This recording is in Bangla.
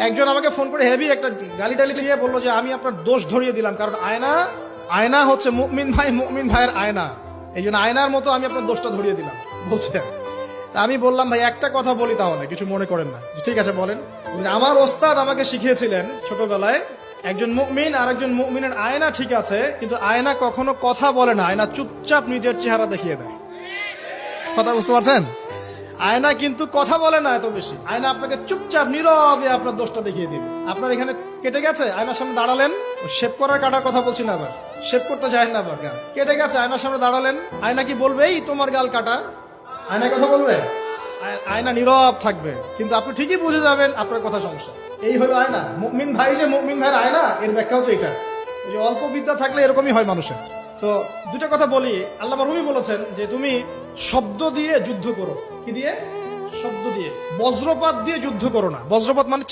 একজন আমাকে ফোন করে হেভি একটা গালি টালি দিয়ে বললো যে আমি আপনার দোষ ধরিয়ে দিলাম, কারণ আয়না হচ্ছে মুমিন ভাইয়ের আয়না, এই জন্য আয়নার মতো আমি আপনার দোষটা ধরিয়ে দিলাম বলছে। তা আমি বললাম ভাই একটা কথা বলি, তাহলে কিছু মনে করেন না। ঠিক আছে বলেন। আমার ওস্তাদ আমাকে শিখিয়েছিলেন ছোটবেলায়, একজন মুমিন আর একজন মুমিনের আয়না ঠিক আছে, কিন্তু আয়না কখনো কথা বলে না, আয়না চুপচাপ নিজের চেহারা দেখিয়ে দেয়। কথা বুঝতে পারছেন? আয়না কিন্তু কথা বলে না এত বেশি, আয়না আপনাকে চুপচাপ নীরবে আপনার দোষটা দেখিয়ে দিবে। আপনার এখানে কেটে গেছে, আয়নার সামনে দাঁড়ালেন, শেভ করার কাটার কথা বলছি না, আবার শেভ করতে যায় না, আবার গাল কেটে গেছে, আয়নার সামনে দাঁড়ালেন, আয়না কি বলবে এই তোমার গাল কাটা? আয়না কথা বলবে? আয়না নীরব থাকবে, কিন্তু আপনি ঠিকই বুঝে যাবেন আপনার কথা সমস্যা। এই হলো আয়না। মুমিন ভাই যে মুমিন ভাইয়ের আয়না, এর ব্যাখ্যা হচ্ছে এটা। যে অল্প বিদ্যা থাকলে এরকমই হয় মানুষের। তো দুটো কথা বলি। আল্লামা রুমি বলেছেন যে তুমি শব্দ দিয়ে যুদ্ধ করো। কি দিয়ে? শব্দ দিয়ে। বজ্রপাত দিয়ে যুদ্ধ করো না। বজ্রপাত মানে